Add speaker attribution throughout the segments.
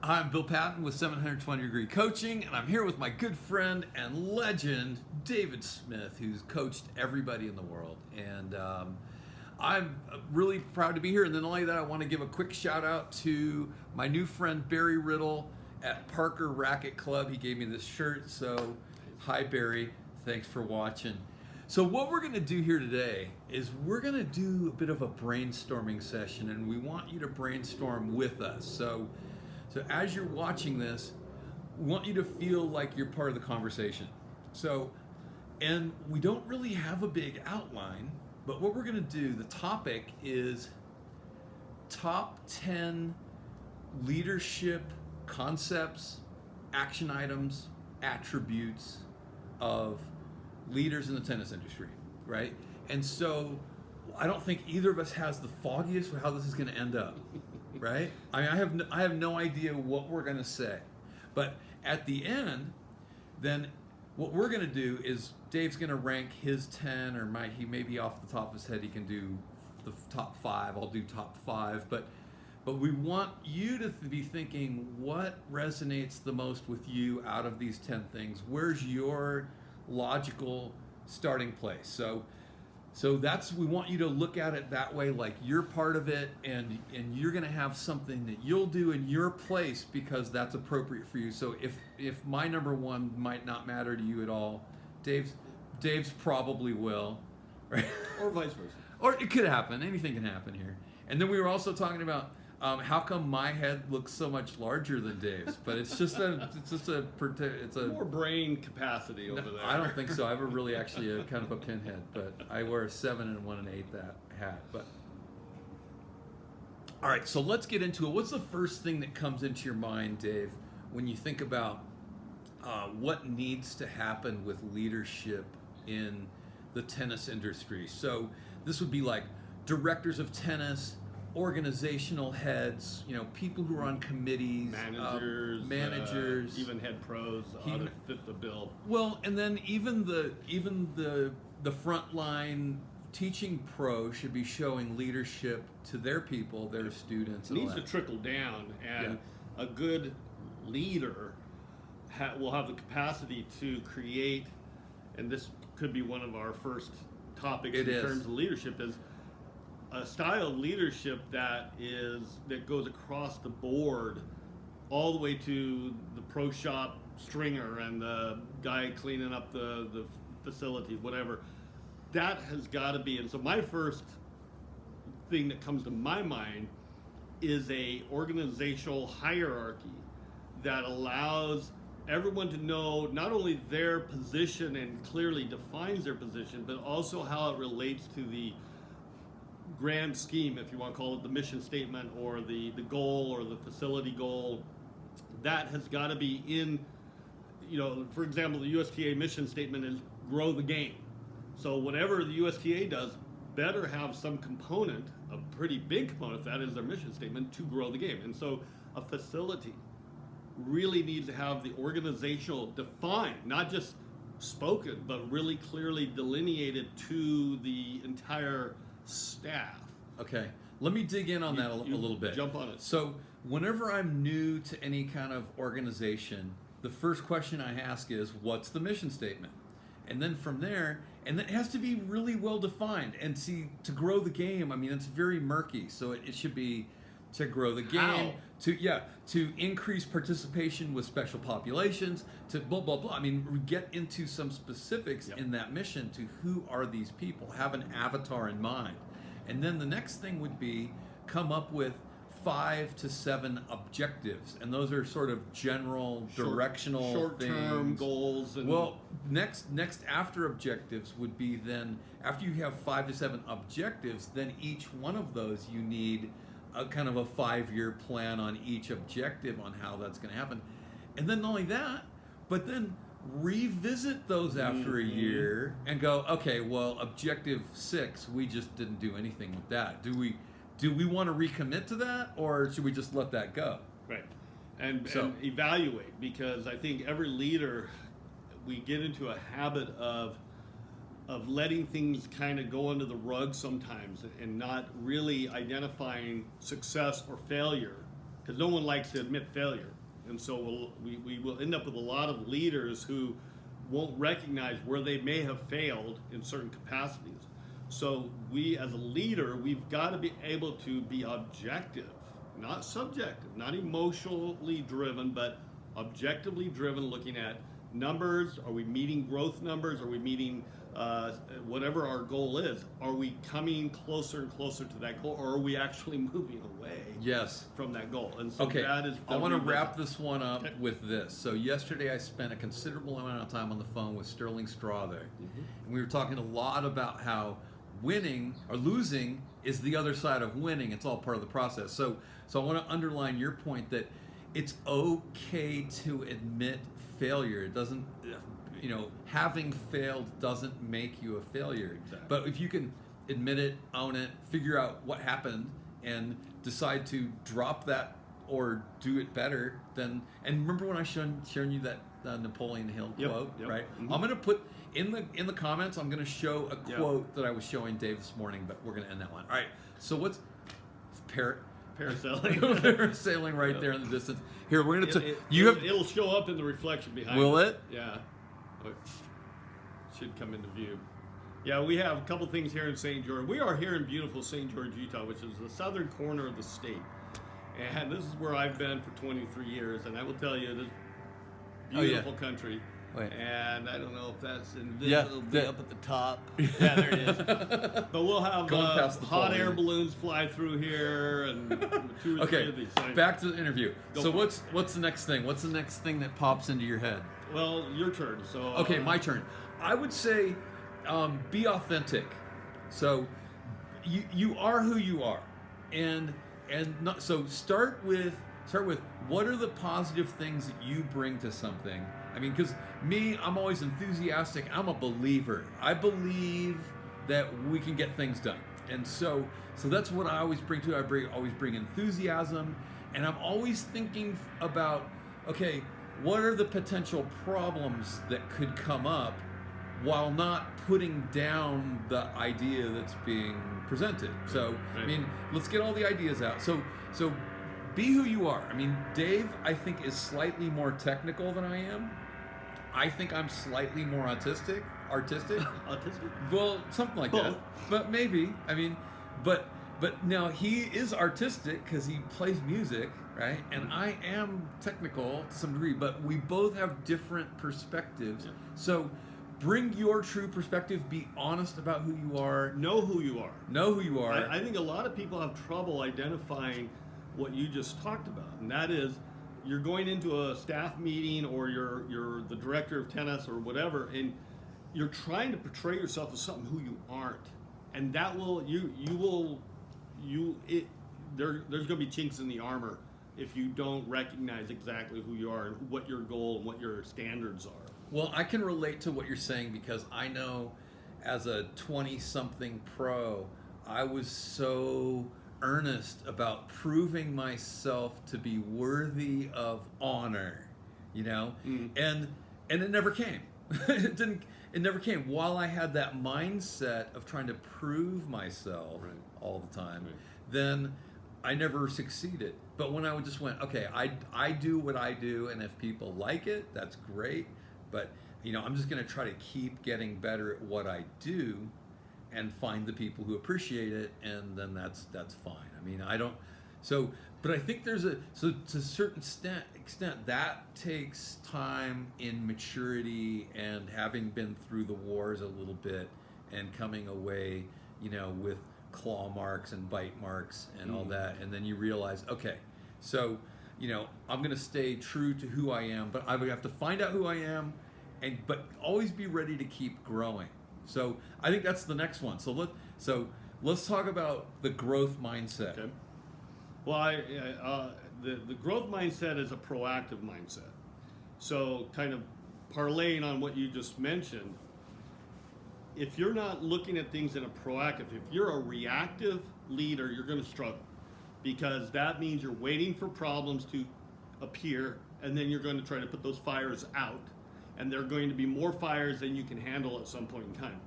Speaker 1: I'm Bill Patton with 720 Degree Coaching, and I'm here with my good friend and legend, David Smith, who's coached everybody in the world. And I'm really proud to be here. And then not only that, I want to give a quick shout out to my new friend, Barry Riddle at Parker Racket Club. He gave me this shirt, so hi, Barry. Thanks for watching. So what we're going to do here today is we're going to do a bit of a brainstorming session, and we want you to brainstorm with us. So as you're watching this, we want you to feel like you're part of the conversation. And we don't really have a big outline, but what we're going to do, the topic is top 10 leadership concepts, action items, attributes of leaders in the tennis industry, right? And so I don't think either of us has the foggiest for how this is going to end up, right? I mean, I have no idea what we're going to say, but at the end, then what we're going to do is Dave's going to rank his 10, or he maybe off the top of his head he can do the top 5. I'll do top 5, but we want you to be thinking what resonates the most with you out of these 10 things. Where's your logical starting place? So that's, we want you to look at it that way, like you're part of it, and you're going to have something that you'll do in your place because that's appropriate for you. So if my number 1 might not matter to you at all, Dave's probably will, right?
Speaker 2: Or vice versa.
Speaker 1: Or it could happen. Anything can happen here. And then we were also talking about how come my head looks so much larger than Dave's? But it's
Speaker 2: more brain capacity over there.
Speaker 1: I don't think so. I have actually a kind of a pinhead, but I wear a 7 and 1 1/8 that hat. But all right, so let's get into it. What's the first thing that comes into your mind, Dave, when you think about what needs to happen with leadership in the tennis industry? So this would be like directors of tennis, organizational heads, people who are on committees, managers,
Speaker 2: even head pros ought to fit the bill.
Speaker 1: Well, and then even the frontline teaching pro should be showing leadership to their people, their students.
Speaker 2: It needs to trickle down, and a good leader will have the capacity to create, and this could be one of our first topics terms of leadership, is a style of leadership that goes across the board, all the way to the pro shop stringer and the guy cleaning up the facility, whatever. That has got to be. And so my first thing that comes to my mind is a organizational hierarchy that allows everyone to know not only their position and clearly defines their position, but also how it relates to the grand scheme, if you want to call it the mission statement or the goal or the facility goal. That has got to be in, for example, the USTA mission statement is grow the game. So whatever the USTA does better have some component, a pretty big component of that is their mission statement, to grow the game. And so a facility really needs to have the organizational defined, not just spoken, but really clearly delineated to the entire staff.
Speaker 1: Okay, let me dig in on that a little bit.
Speaker 2: Jump on it.
Speaker 1: So whenever I'm new to any kind of organization, the first question I ask is, what's the mission statement? And then from there, and it has to be really well defined. And see, to grow the game, I mean, it's very murky. So it should be to grow the game, to increase participation with special populations, to blah, blah, blah. I mean, we get into some specifics in that mission to who are these people, have an avatar in mind. And then the next thing would be come up with 5 to 7 objectives. And those are sort of general, directional
Speaker 2: short-term goals.
Speaker 1: Well, next after objectives would be then, after you have 5 to 7 objectives, then each one of those you need a kind of a 5-year plan on each objective on how that's going to happen. And then not only that, but then revisit those after a year and go, okay, well, objective 6, we just didn't do anything with that. Do we want to recommit to that, or should we just let that go?
Speaker 2: Right. And evaluate, because I think every leader, we get into a habit of letting things kind of go under the rug sometimes and not really identifying success or failure because no one likes to admit failure. And so we will end up with a lot of leaders who won't recognize where they may have failed in certain capacities. So we, as a leader, we've got to be able to be objective, not subjective, not emotionally driven, but objectively driven, looking at numbers. Are we meeting growth numbers? Are we meeting whatever our goal is? Are we coming closer and closer to that goal, or are we actually moving away from that goal? And so that is.
Speaker 1: I want to wrap this one up with this. So yesterday I spent a considerable amount of time on the phone with Sterling Straw there, and we were talking a lot about how winning or losing is the other side of winning. It's all part of the process. So I want to underline your point that it's okay to admit failure. It doesn't, having failed doesn't make you a failure.
Speaker 2: Exactly.
Speaker 1: But if you can admit it, own it, figure out what happened, and decide to drop that or do it better, then. And remember when I sharing you that Napoleon Hill quote, right? I'm going to put in the comments. I'm going to show a quote that I was showing Dave this morning, but we're going to end that one. All right. So what's
Speaker 2: parasailing?
Speaker 1: Parasailing right there in the distance. Here we're going to.
Speaker 2: It'll show up in the reflection behind.
Speaker 1: Will it?
Speaker 2: Yeah. It should come into view. Yeah, we have a couple things here in St. George. We are here in beautiful St. George, Utah, which is the southern corner of the state. And this is where I've been for 23 years. And I will tell you, this beautiful country.
Speaker 1: Wait.
Speaker 2: And I don't know if that's invisible up at the top.
Speaker 1: Yeah, there it is.
Speaker 2: But we'll have hot air balloons fly through here and 2 or 3 of these.
Speaker 1: Back to the interview. What's the next thing? What's the next thing that pops into your head?
Speaker 2: Well, your turn. So
Speaker 1: okay, my turn. I would say be authentic. So you are who you are, and not, so start with what are the positive things that you bring to something. I mean, because me, I'm always enthusiastic. I'm a believer. I believe that we can get things done, and so that's what I always bring to it. Always bring enthusiasm, and I'm always thinking about, okay, what are the potential problems that could come up, while not putting down the idea that's being presented. So, I mean, let's get all the ideas out. So be who you are. I mean, Dave, I think, is slightly more technical than I am. I think I'm slightly more artistic?
Speaker 2: Autistic?
Speaker 1: Well, something like that. But maybe. I mean, but now he is artistic because he plays music, right? And I am technical to some degree, but we both have different perspectives. Yeah. So bring your true perspective. Be honest about who you are.
Speaker 2: Know who you are.
Speaker 1: Know who you are.
Speaker 2: I think a lot of people have trouble identifying what you just talked about, and that is, you're going into a staff meeting, or you're the director of tennis or whatever, and you're trying to portray yourself as something who you aren't, and that will there's going to be chinks in the armor if you don't recognize exactly who you are and what your goal and what your standards are.
Speaker 1: Well, I can relate to what you're saying, because I know as a 20-something pro, I was so earnest about proving myself to be worthy of honor, and it never came. It never came. While I had that mindset of trying to prove myself all the time, then I never succeeded. But when I just went, okay, I do what I do, and if people like it, that's great. But I'm just going to try to keep getting better at what I do, and find the people who appreciate it, and then that's fine. I mean, I don't. But I think to a certain extent that takes time in maturity, and having been through the wars a little bit, and coming away, with claw marks and bite marks and all that, and then you realize, okay, so I'm going to stay true to who I am, but I would have to find out who I am, but always be ready to keep growing. So I think that's the next one. So let's talk about the growth mindset.
Speaker 2: Okay. Well, the growth mindset is a proactive mindset. So kind of parlaying on what you just mentioned, if you're not looking at things in a proactive, if you're a reactive leader, you're going to struggle, because that means you're waiting for problems to appear, and then you're going to try to put those fires out, and there are going to be more fires than you can handle at some point in time.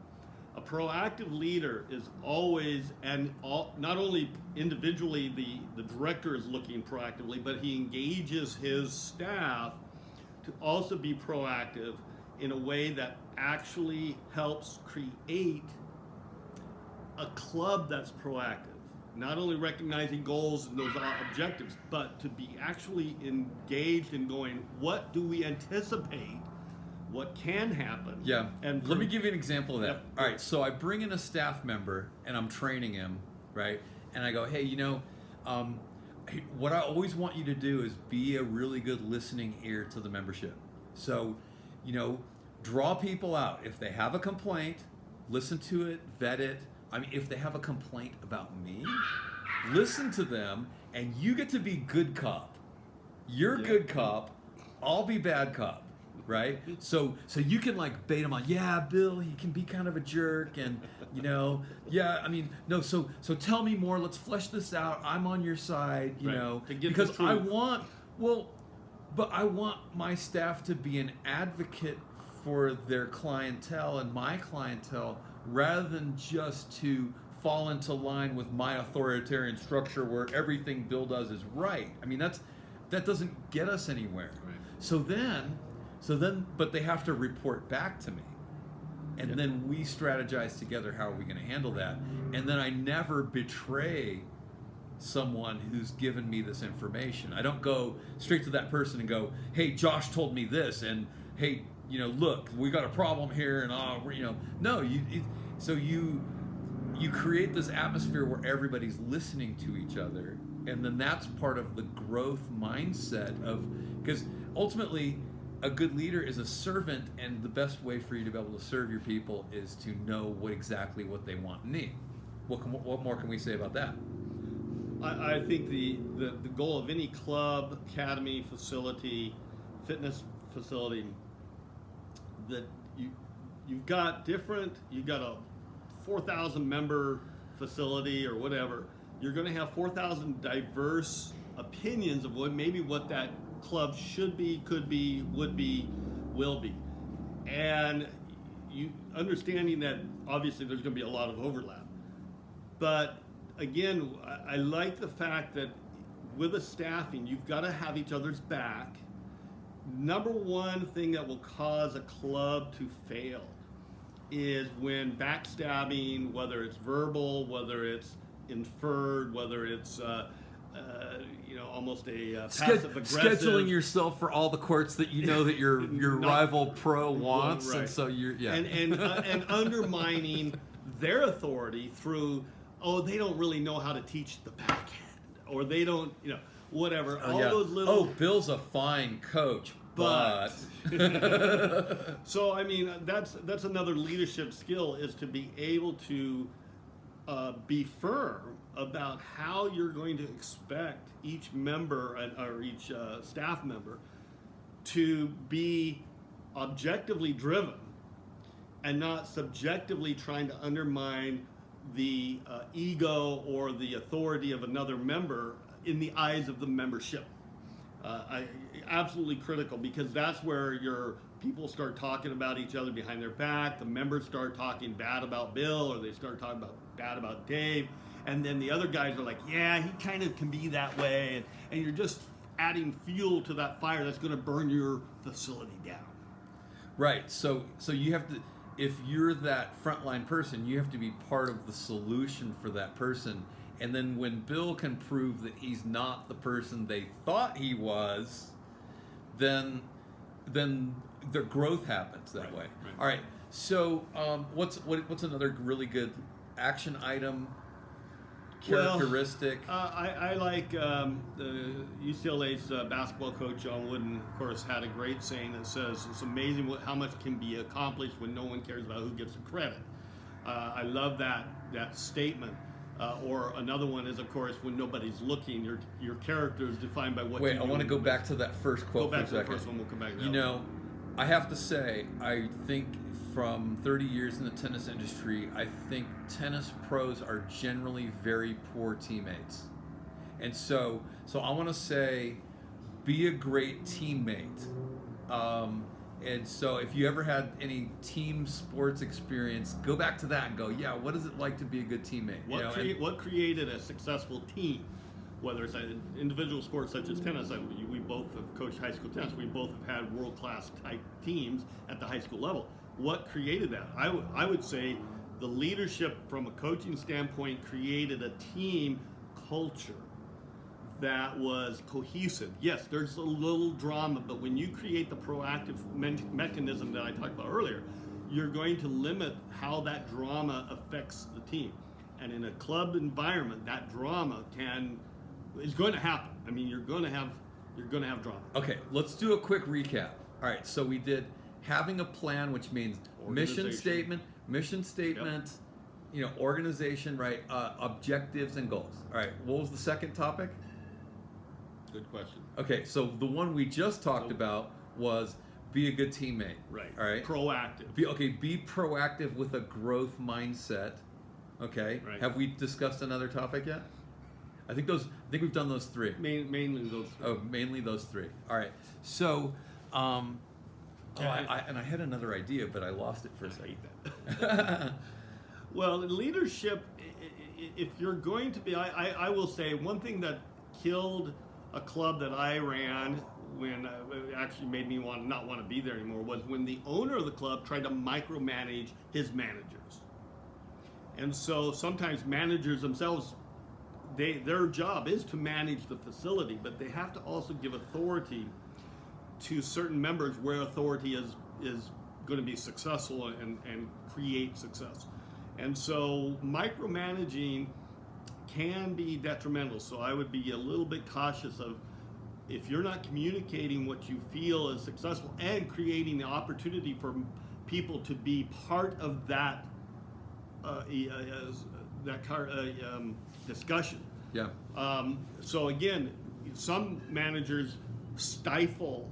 Speaker 2: A proactive leader is always, not only individually the director is looking proactively, but he engages his staff to also be proactive in a way that actually helps create a club that's proactive. Not only recognizing goals and those objectives, but to be actually engaged in going, what do we anticipate? What can happen?
Speaker 1: Yeah.
Speaker 2: And
Speaker 1: let me give you an example of that.
Speaker 2: Yep.
Speaker 1: All right. So I bring in a staff member and I'm training him, right? And I go, hey, what I always want you to do is be a really good listening ear to the membership. So, draw people out. If they have a complaint, listen to it, vet it. I mean, if they have a complaint about me, listen to them, and you get to be good cop. You're good cop. I'll be bad cop, right? So you can like bait them on. Yeah, Bill, he can be kind of a jerk, and yeah. I mean, no. So tell me more. Let's flesh this out. I'm on your side, because I want but I want my staff to be an advocate for their clientele and my clientele, rather than just to fall into line with my authoritarian structure where everything Bill does is right. I mean, that doesn't get us anywhere.
Speaker 2: Right.
Speaker 1: So then, but they have to report back to me. And then we strategize together, how are we going to handle that? And then I never betray someone who's given me this information. I don't go straight to that person and go, hey, Josh told me this, and hey, look, we got a problem here, and no, you create this atmosphere where everybody's listening to each other, and then that's part of the growth mindset because ultimately a good leader is a servant, and the best way for you to be able to serve your people is to know exactly what they want and need. What more can we say about that?
Speaker 2: I think the goal of any club, academy, facility, fitness facility, that you've got a 4,000 member facility or whatever, you're going to have 4,000 diverse opinions of what that club should be, could be, would be, will be. And you understanding that obviously there's going to be a lot of overlap. But again, I like the fact that with a staffing, you've got to have each other's back. Number one thing that will cause a club to fail is when backstabbing, whether it's verbal, whether it's inferred, whether it's almost a passive aggressive.
Speaker 1: Scheduling yourself for all the courts that that your rival pro wants,
Speaker 2: right.
Speaker 1: And so
Speaker 2: and undermining their authority through, they don't really know how to teach the backhand, or they don't, whatever. Those little.
Speaker 1: Bill's a fine coach, but.
Speaker 2: So I mean, that's another leadership skill, is to be able to be firm about how you're going to expect each member or each staff member to be objectively driven and not subjectively trying to undermine the ego or the authority of another member in the eyes of the membership. Absolutely critical, because that's where your people start talking about each other behind their back. The members start talking bad about Bill, or they start talking bad about Dave, and then the other guys are like, yeah, he kind of can be that way, and you're just adding fuel to that fire that's going to burn your facility down.
Speaker 1: Right. So you have to, if you're that frontline person, you have to be part of the solution for that person. And then when Bill can prove that he's not the person they thought he was, then the growth happens that way.
Speaker 2: Right.
Speaker 1: All right. So what's another really good action item? Characteristic.
Speaker 2: I like the UCLA's basketball coach John Wooden, of course, had a great saying that says it's amazing how much can be accomplished when no one cares about who gets the credit. I love that statement. Or another one is, of course, when nobody's looking, your character is defined by what.
Speaker 1: Wait, I want to go back to that first quote for a second.
Speaker 2: Go back to the first one. We'll come back to that.
Speaker 1: I have to say, I think from 30 years in the tennis industry, I think tennis pros are generally very poor teammates. And so I want to say, be a great teammate. And so if you ever had any team sports experience, go back to that and go, yeah, what is it like to be a good teammate?
Speaker 2: What created a successful team? Whether it's an individual sport such as tennis, we both have coached high school tennis. We both have had world-class type teams at the high school level. What created that? I would say the leadership from a coaching standpoint created a team culture that was cohesive. Yes, there's a little drama, but when you create the proactive mechanism that I talked about earlier, you're going to limit how that drama affects the team. And in a club environment, that drama is going to happen. I mean, you're going to have drama.
Speaker 1: Okay, let's do a quick recap. All right, so we did having a plan, which means mission statement, yep. Organization, right? Objectives and goals. All right, what was the second topic?
Speaker 2: Good question.
Speaker 1: Okay, so the one we just talked about was be a good teammate.
Speaker 2: Right.
Speaker 1: All right.
Speaker 2: Proactive.
Speaker 1: Be proactive with a growth mindset. Okay.
Speaker 2: Right.
Speaker 1: Have we discussed another topic yet? I think we've done those three.
Speaker 2: Mainly those three.
Speaker 1: Oh, mainly those three. All right. So, I had another idea, but I lost it for a second.
Speaker 2: I hate that. Well, leadership, if you're going to be, I will say one thing that killed a club that I ran when it actually made me not want to be there anymore was when the owner of the club tried to micromanage his managers. And so sometimes managers themselves, their job is to manage the facility, but they have to also give authority to certain members where authority is going to be successful and create success. And so micromanaging can be detrimental. So I would be a little bit cautious of, if you're not communicating what you feel is successful and creating the opportunity for people to be part of that discussion.
Speaker 1: Yeah.
Speaker 2: So again, some managers stifle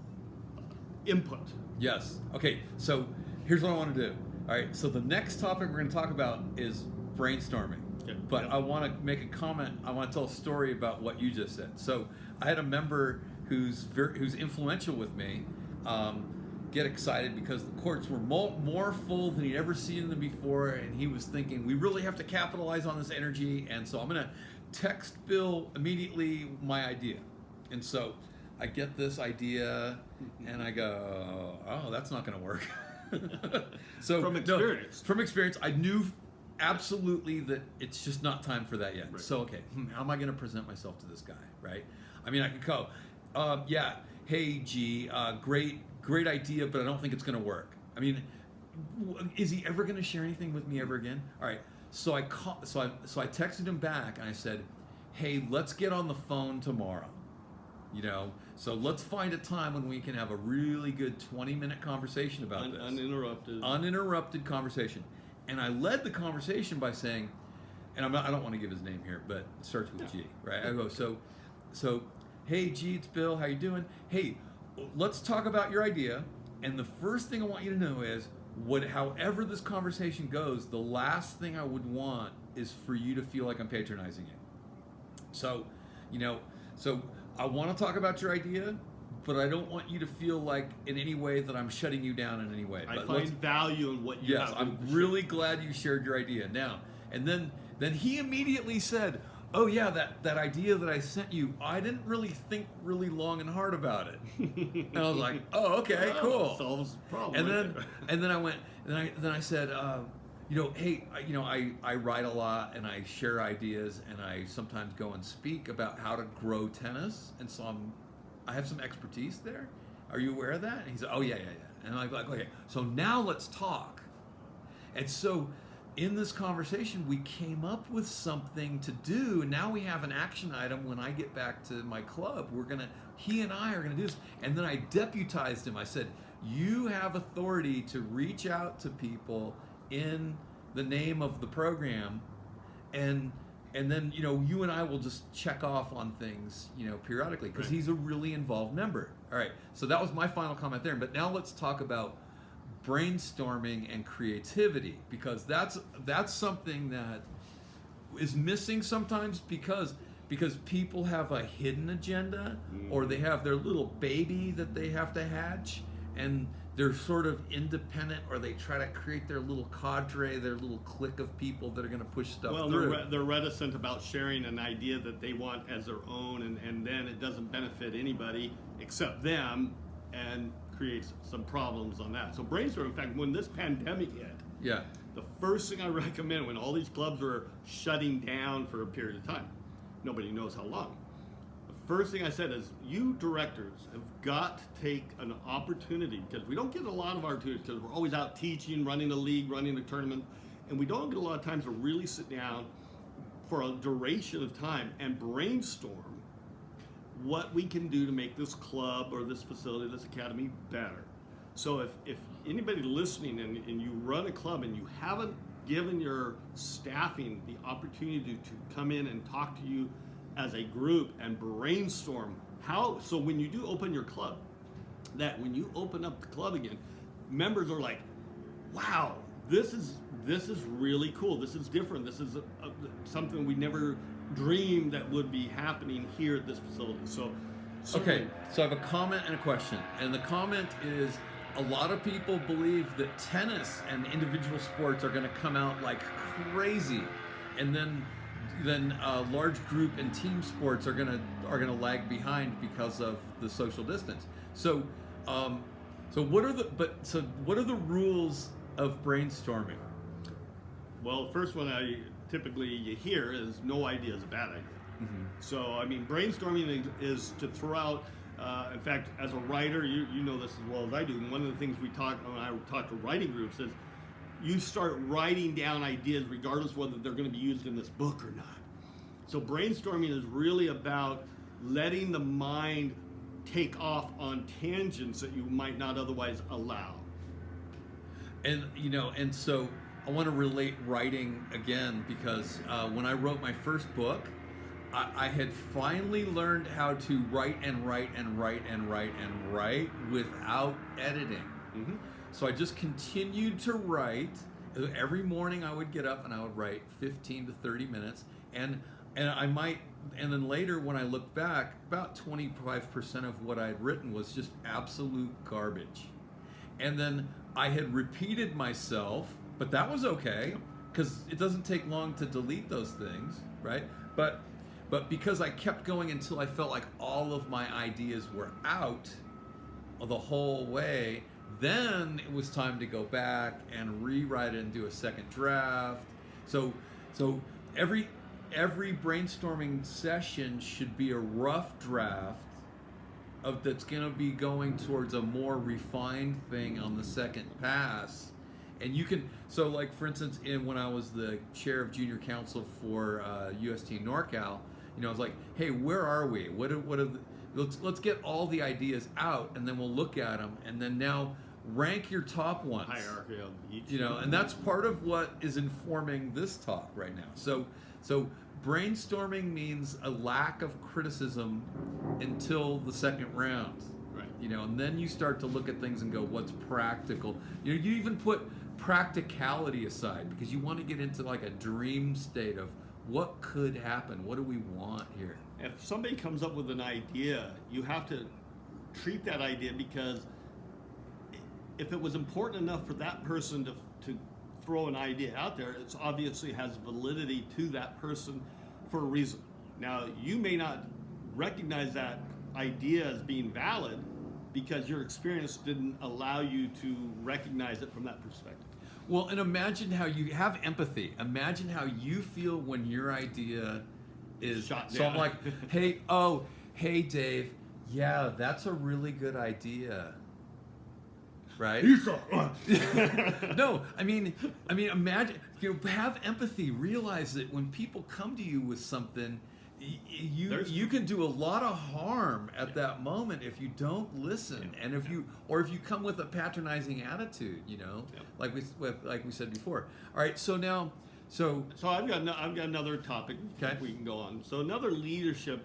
Speaker 2: input.
Speaker 1: Yes. Okay. So here's what I want to do. All right. So the next topic we're going to talk about is brainstorming.
Speaker 2: Okay.
Speaker 1: But I want to make a comment. I want to tell a story about what you just said. So I had a member who's influential with me get excited because the courts were more full than he'd ever seen them before, and he was thinking, we really have to capitalize on this energy, and so I'm going to text Bill immediately my idea. And so I get this idea, and I go, oh, that's not going to work. So
Speaker 2: from experience,
Speaker 1: I knew absolutely that it's just not time for that yet.
Speaker 2: Right.
Speaker 1: So, okay, how am I going to present myself to this guy, right? I mean, I could go, yeah, hey, G, great idea, but I don't think it's going to work. I mean, is he ever going to share anything with me ever again? All right, so I texted him back, and I said, hey, let's get on the phone tomorrow. So let's find a time when we can have a really good 20-minute conversation about this. Uninterrupted conversation. And I led the conversation by saying, and I don't want to give his name here, but it starts with G, right? I go, so, hey, G, it's Bill. How you doing? Hey, let's talk about your idea. And the first thing I want you to know is, however this conversation goes, the last thing I would want is for you to feel like I'm patronizing you. So, so I want to talk about your idea, but I don't want you to feel like in any way that I'm shutting you down in any way.
Speaker 2: I find value in what you have.
Speaker 1: Yes, I'm really glad you shared your idea. Now, and then he immediately said, oh yeah, that idea that I sent you, I didn't really think really long and hard about it. And I was like, oh, okay, cool.
Speaker 2: Solves the problem.
Speaker 1: And then I said, hey, I write a lot and I share ideas and I sometimes go and speak about how to grow tennis, and so I have some expertise there. Are you aware of that? And he said, oh yeah. And I'm like, okay, so now let's talk. And so in this conversation, we came up with something to do. Now we have an action item when I get back to my club. He and I are gonna do this. And then I deputized him. I said, you have authority to reach out to people in the name of the program, and then you and I will just check off on things periodically, because he's a really involved member. All right, so that was my final comment there. But now let's talk about brainstorming and creativity, because that's something that is missing sometimes, because people have a hidden agenda, or they have their little baby that they have to hatch, and they're sort of independent, or they try to create their little cadre, their little clique of people that are going to push stuff through.
Speaker 2: Well, they're reticent about sharing an idea that they want as their own, and then it doesn't benefit anybody except them, and creates some problems on that. So brainstorm, in fact, when this pandemic hit, the first thing I recommend when all these clubs were shutting down for a period of time, nobody knows how long, the first thing I said is, you directors have got to take an opportunity, because we don't get a lot of opportunities, because we're always out teaching, running a league, running a tournament, and we don't get a lot of times to really sit down for a duration of time and brainstorm what we can do to make this club or this facility, this academy better. So if anybody listening and you run a club and you haven't given your staffing the opportunity to come in and talk to you as a group and brainstorm how, so when you do open your club, that when you open up the club again, members are like, wow, this is really cool, this is different, this is something we never dreamed that would be happening here at this facility. So
Speaker 1: okay, so I have a comment and a question, and the comment is, a lot of people believe that tennis and individual sports are going to come out like crazy, and then large group and team sports are gonna lag behind because of the social distance. So what are the rules of brainstorming?
Speaker 2: Well, first one I typically you hear is no idea is a bad idea. Mm-hmm. So I mean, brainstorming is to throw out. In fact, as a writer, you know this as well as I do. And one of the things when I talk to writing groups is, you start writing down ideas regardless whether they're going to be used in this book or not. So brainstorming is really about letting the mind take off on tangents that you might not otherwise allow.
Speaker 1: And so I want to relate writing again, because when I wrote my first book, I had finally learned how to write and write and write and write and write without editing. Mm-hmm. So I just continued to write. Every morning I would get up and I would write 15 to 30 minutes, and then later when I look back, about 25% of what I'd written was just absolute garbage. And then I had repeated myself, but that was okay, because it doesn't take long to delete those things, right? But because I kept going until I felt like all of my ideas were out the whole way, then it was time to go back and rewrite it and do a second draft. So every brainstorming session should be a rough draft that's going to be going towards a more refined thing on the second pass. And you can, so like for instance, when I was the chair of junior council for UST NorCal, I was like, hey, where are we? Let's get all the ideas out, and then we'll look at them, and then now rank your top ones.
Speaker 2: Hierarchy of each.
Speaker 1: And that's part of what is informing this talk right now. So brainstorming means a lack of criticism until the second round.
Speaker 2: Right.
Speaker 1: And then you start to look at things and go, what's practical? You even put practicality aside, because you want to get into like a dream state of what could happen, what do we want here?
Speaker 2: If somebody comes up with an idea, you have to treat that idea, because if it was important enough for that person to throw an idea out there, it obviously has validity to that person for a reason. Now, you may not recognize that idea as being valid because your experience didn't allow you to recognize it from that perspective.
Speaker 1: Well, and imagine how you have empathy. Imagine how you feel when your idea is
Speaker 2: shot down.
Speaker 1: So I'm like, hey Dave, yeah, that's a really good idea. Right? No, I mean, imagine, have empathy. Realize that when people come to you with something, you can do a lot of harm at that moment if you don't listen, and if you come with a patronizing attitude, like we said before. All right, so I've got another topic.
Speaker 2: Okay, we can go on. So another leadership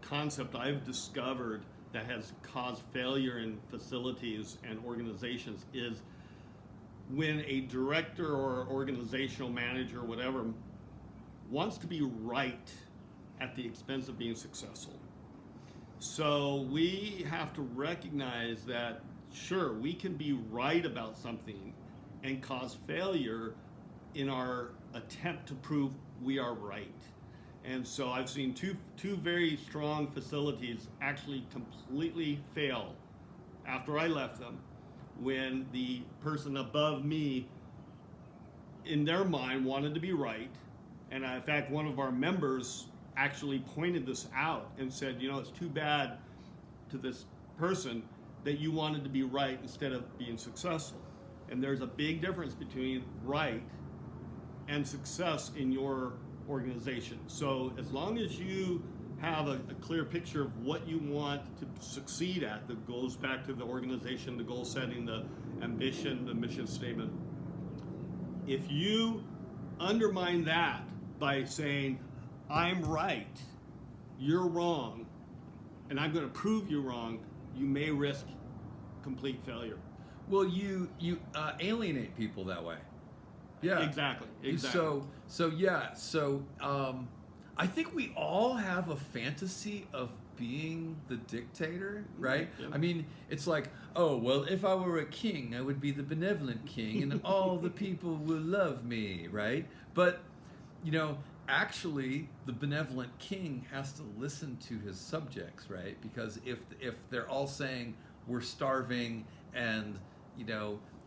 Speaker 2: concept I've discovered that has caused failure in facilities and organizations is when a director or organizational manager or whatever wants to be right at the expense of being successful. So we have to recognize that sure, we can be right about something and cause failure in our attempt to prove we are right. And so I've seen two very strong facilities actually completely fail after I left them, when the person above me, in their mind, wanted to be right. And in fact, one of our members actually pointed this out and said, it's too bad to this person that you wanted to be right instead of being successful. And there's a big difference between right and success in your organization. So as long as you have a clear picture of what you want to succeed at, that goes back to the organization, the goal setting, the ambition, the mission statement. If you undermine that by saying, I'm right, you're wrong, and I'm going to prove you wrong, you may risk complete failure.
Speaker 1: Well, you alienate people that way. Yeah,
Speaker 2: exactly.
Speaker 1: So I think we all have a fantasy of being the dictator, right?
Speaker 2: Yeah.
Speaker 1: I mean, it's like, oh, well, if I were a king, I would be the benevolent king, and all the people will love me, right? But, actually, the benevolent king has to listen to his subjects, right? Because if they're all saying we're starving and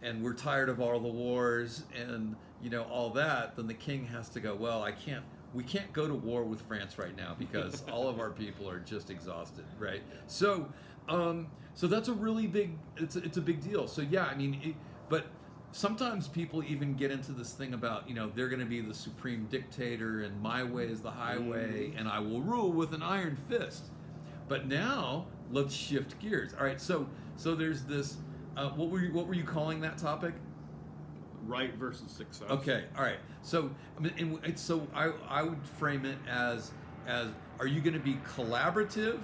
Speaker 1: and we're tired of all the wars and all that, then the king has to go, well, we can't go to war with France right now because all of our people are just exhausted, right? So that's a really big, it's a big deal. So yeah, I mean, but sometimes people even get into this thing about, they're going to be the supreme dictator and my way is the highway and I will rule with an iron fist. But now let's shift gears. All right, so there's this. What were you calling that topic?
Speaker 2: Right versus success.
Speaker 1: Okay, all right. So I would frame it as are you going to be collaborative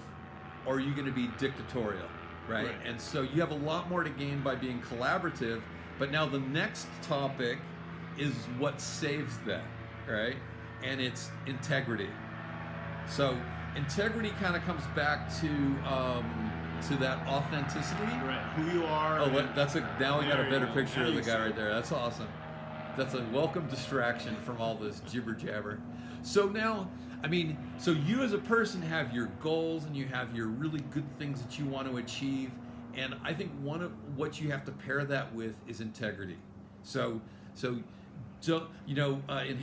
Speaker 1: or are you going to be dictatorial, right? And so you have a lot more to gain by being collaborative. But now the next topic is what saves that, right? And it's integrity. So integrity kind of comes back to that authenticity.
Speaker 2: Right. Who you are.
Speaker 1: Oh, now we got a better picture of the guy right there. That's awesome. That's a welcome distraction from all this jibber jabber. So now, so you as a person have your goals and you have your really good things that you want to achieve. And I think one of what you have to pair that with is integrity. So in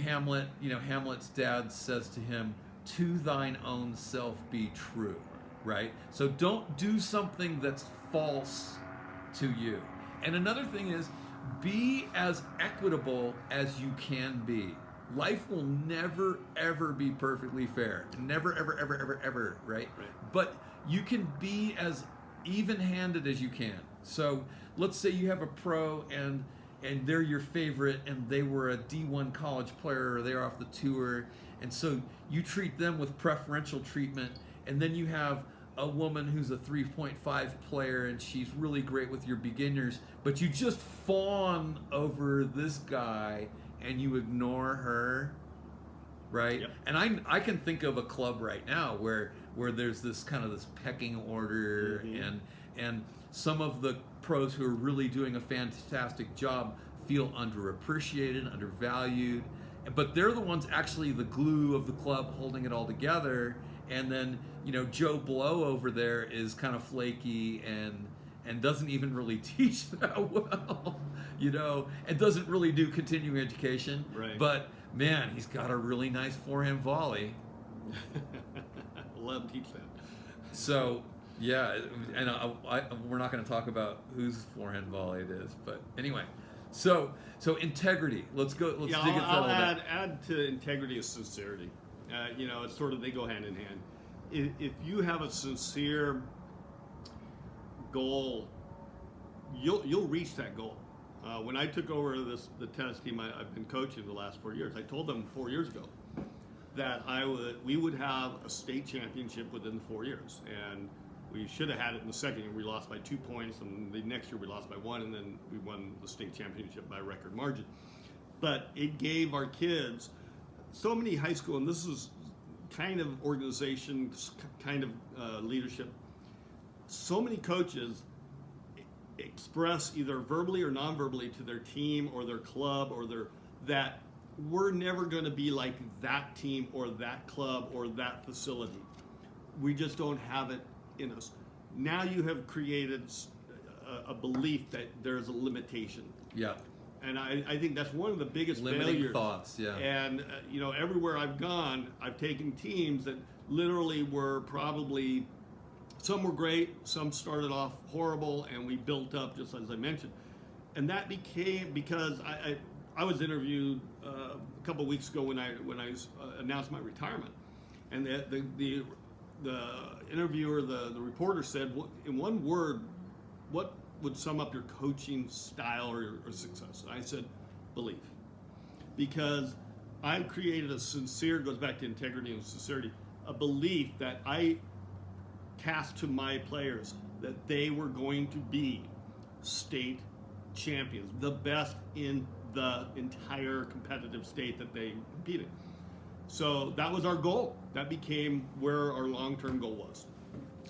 Speaker 1: Hamlet, Hamlet's dad says to him, "To thine own self be true." Right? So don't do something that's false to you. And another thing is, be as equitable as you can be. Life will never, ever be perfectly fair. Never, ever, ever, ever, ever, right? But you can be as even-handed as you can. So let's say you have a pro and they're your favorite and they were a D1 college player or they're off the tour. And so you treat them with preferential treatment. And then you have a woman who's a 3.5 player and she's really great with your beginners, but you just fawn over this guy and you ignore her, right?
Speaker 2: Yep.
Speaker 1: And I can think of a club right now where there's this kind of this pecking order, and some of the pros who are really doing a fantastic job feel underappreciated, undervalued, but they're the ones actually the glue of the club holding it all together. And then, Joe Blow over there is kind of flaky and doesn't even really teach that well, and doesn't really do continuing education.
Speaker 2: Right.
Speaker 1: But, man, he's got a really nice forehand volley.
Speaker 2: Let him teach that.
Speaker 1: So, yeah, and we're not going to talk about whose forehand volley it is. But anyway, so integrity. Let's dig into that a little bit.
Speaker 2: Add to integrity is sincerity. It's sort of, they go hand in hand. If you have a sincere goal, you'll reach that goal. When I took over the tennis team I've been coaching the last 4 years, I told them 4 years ago that we would have a state championship within 4 years, and we should have had it in the second year. We lost by 2 points, and the next year we lost by 1, and then we won the state championship by record margin. But it gave our kids so many high school, and this is kind of organization, kind of leadership. So many coaches express either verbally or non-verbally to their team or their club or that we're never going to be like that team or that club or that facility. We just don't have it in us. Now you have created a belief that there's a limitation.
Speaker 1: Yeah.
Speaker 2: And I think that's one of the biggest
Speaker 1: limiting
Speaker 2: failures.
Speaker 1: Thoughts, yeah.
Speaker 2: And everywhere I've gone, I've taken teams that literally were probably, some were great, some started off horrible, and we built up, just as I mentioned. And that became because I was interviewed a couple of weeks ago when I announced my retirement, and the interviewer, the reporter said, in one word, what would sum up your coaching style or success? And I said, belief. Because I've created a sincere, goes back to integrity and sincerity, a belief that I cast to my players that they were going to be state champions, the best in the entire competitive state that they competed. So that was our goal. That became where our long-term goal was.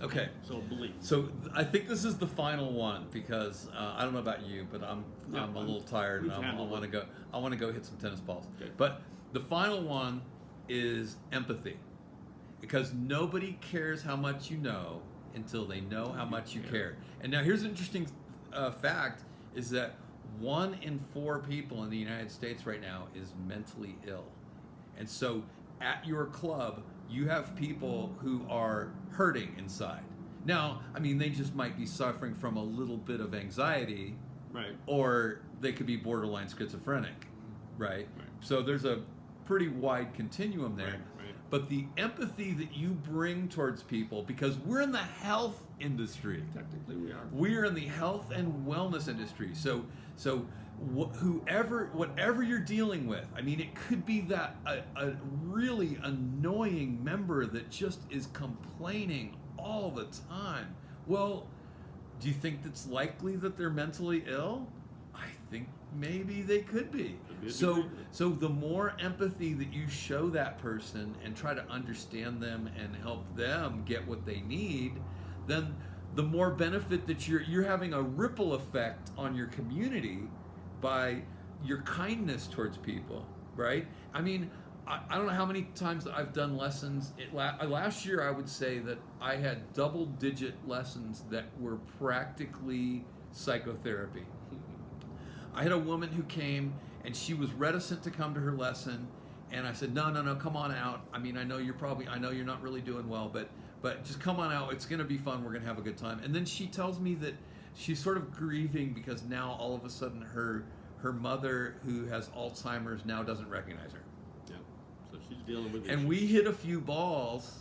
Speaker 1: Okay.
Speaker 2: So believe.
Speaker 1: So I think this is the final one because I don't know about you, but I'm a little tired and I want to go hit some tennis balls.
Speaker 2: Okay.
Speaker 1: But the final one is empathy, because nobody cares how much you know until they know how much you care. And now here's an interesting fact: is that 1 in 4 people in the United States right now is mentally ill, and so at your club, you have people who are hurting inside. Now, I mean, they just might be suffering from a little bit of anxiety,
Speaker 2: right?
Speaker 1: Or they could be borderline schizophrenic, right? So there's a pretty wide continuum there.
Speaker 2: Right.
Speaker 1: But the empathy that you bring towards people, because we're in the health industry.
Speaker 2: Technically, we are.
Speaker 1: We're in the health and wellness industry. So whatever you're dealing with, I mean, it could be that a really annoying member that just is complaining all the time. Well, do you think it's likely that they're mentally ill? I think maybe they could be. So the more empathy that you show that person and try to understand them and help them get what they need, then the more benefit that you're having a ripple effect on your community by your kindness towards people, right? I mean, I don't know how many times I've done lessons. Last year, I would say that I had double-digit lessons that were practically psychotherapy. I had a woman who came, and she was reticent to come to her lesson, and I said, no, come on out. I mean, I know you're not really doing well, but just come on out. It's going to be fun. We're going to have a good time. And then she tells me that she's sort of grieving because now all of a sudden her mother, who has Alzheimer's, now doesn't recognize her.
Speaker 2: Yeah. So she's dealing with it.
Speaker 1: And we hit a few balls,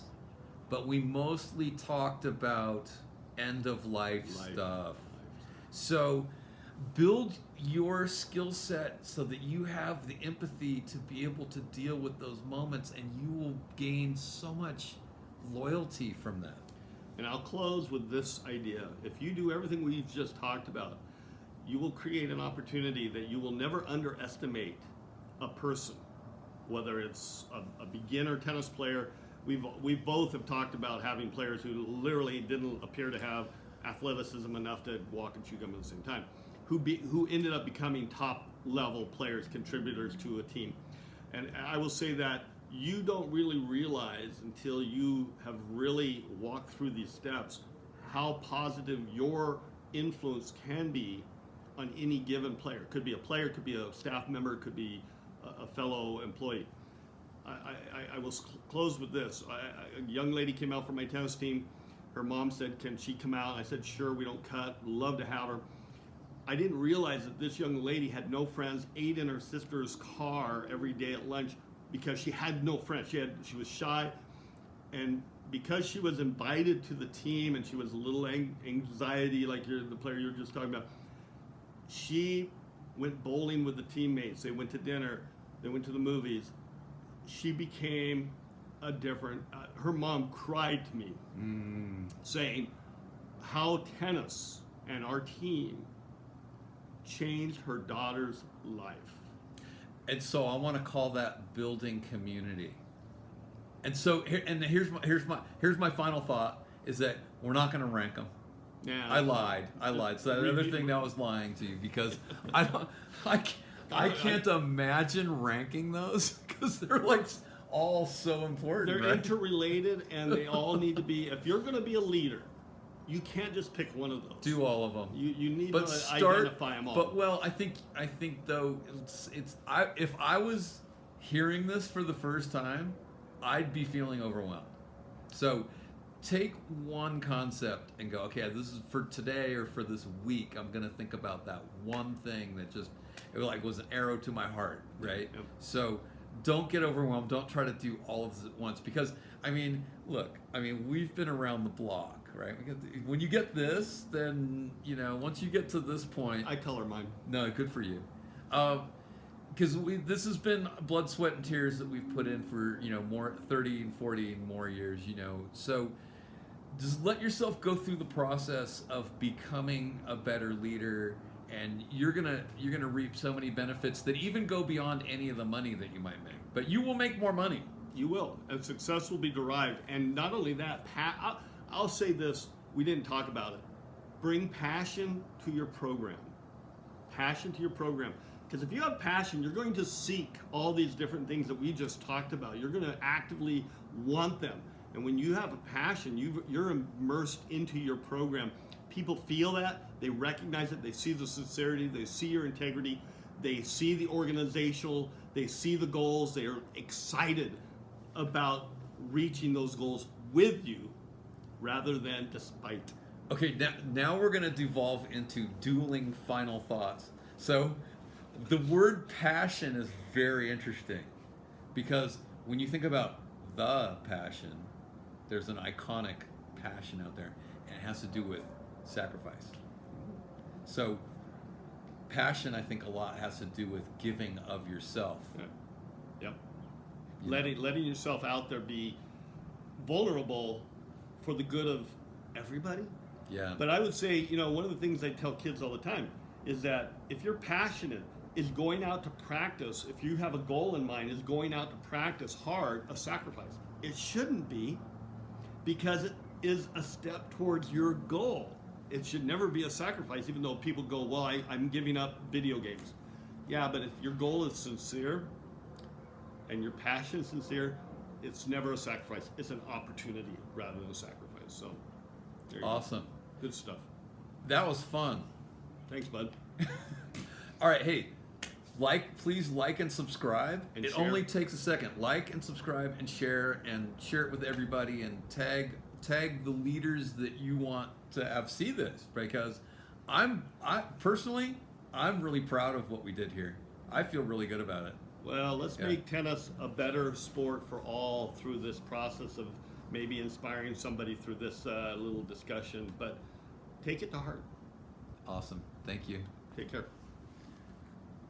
Speaker 1: but we mostly talked about end-of-life stuff. So build your skill set so that you have the empathy to be able to deal with those moments, and you will gain so much loyalty from that.
Speaker 2: And I'll close with this idea. If you do everything we've just talked about, you will create an opportunity that you will never underestimate a person, whether it's a beginner tennis player. We've both have talked about having players who literally didn't appear to have athleticism enough to walk and chew gum at the same time, who ended up becoming top level players, contributors to a team. And I will say that you don't really realize until you have really walked through these steps how positive your influence can be on any given player. Could be a player, could be a staff member, could be a fellow employee. I will close with this. A young lady came out for my tennis team. Her mom said, can she come out? I said, sure, we don't cut. We'd love to have her. I didn't realize that this young lady had no friends, ate in her sister's car every day at lunch because she had no friends. She was shy, and because she was invited to the team and she was a little anxiety, like the player you were just talking about, she went bowling with the teammates. They went to dinner. They went to the movies. She became a different, her mom cried to me saying how tennis and our team changed her daughter's life.
Speaker 1: And so I want to call that building community. And so here's my final thought is that we're not going to rank them.
Speaker 2: Yeah.
Speaker 1: I lied. So the other thing that I was lying to you because I can't imagine ranking those because they're like all so important.
Speaker 2: They're
Speaker 1: right?
Speaker 2: interrelated, and they all need to be. If you're going to be a leader, you can't just pick one of those.
Speaker 1: Do all of them.
Speaker 2: You need
Speaker 1: but
Speaker 2: to identify them all.
Speaker 1: But well, I think though if I was hearing this for the first time, I'd be feeling overwhelmed. So take one concept and go, okay, this is for today or for this week. I'm going to think about that one thing that just was an arrow to my heart, right?
Speaker 2: Yep.
Speaker 1: So don't get overwhelmed. Don't try to do all of this at once because we've been around the block, right? When you get this, then once you get to this point,
Speaker 2: I color mine.
Speaker 1: No, good for you. Because this has been blood, sweat, and tears that we've put in for more 30 and 40 and more years. So just let yourself go through the process of becoming a better leader, and you're gonna reap so many benefits that even go beyond any of the money that you might make. But you will make more money.
Speaker 2: You will, and success will be derived. And not only that, I'll say this: we didn't talk about it. Bring passion to your program. Passion to your program. Because if you have passion, you're going to seek all these different things that we just talked about. You're going to actively want them. And when you have a passion, you're immersed into your program. People feel that. They recognize it. They see the sincerity. They see your integrity. They see the organizational. They see the goals. They are excited about reaching those goals with you rather than despite.
Speaker 1: Okay, now we're going to devolve into dueling final thoughts. So the word passion is very interesting because when you think about the passion, there's an iconic passion out there, and it has to do with sacrifice. So passion, I think, a lot has to do with giving of yourself.
Speaker 2: Yep. Letting yourself out there, be vulnerable for the good of everybody.
Speaker 1: Yeah.
Speaker 2: But I would say, one of the things I tell kids all the time is that if you're passionate, is going out to practice, if you have a goal in mind, is going out to practice hard a sacrifice? It shouldn't be, because it is a step towards your goal. It should never be a sacrifice, even though people go, well, I'm giving up video games. Yeah, but if your goal is sincere and your passion is sincere, it's never a sacrifice. It's an opportunity rather than a sacrifice. So, there you
Speaker 1: awesome.
Speaker 2: Go. Good stuff.
Speaker 1: That was fun.
Speaker 2: Thanks, bud.
Speaker 1: All right, hey, please like and subscribe.
Speaker 2: And
Speaker 1: it
Speaker 2: share.
Speaker 1: only takes a second. Like and subscribe and share it with everybody, and tag the leaders that you want to have see this, because I'm really proud of what we did here. I feel really good about it.
Speaker 2: Well, let's make tennis a better sport for all through this process of maybe inspiring somebody through this little discussion, but take it to heart.
Speaker 1: Awesome. Thank you.
Speaker 2: Take care.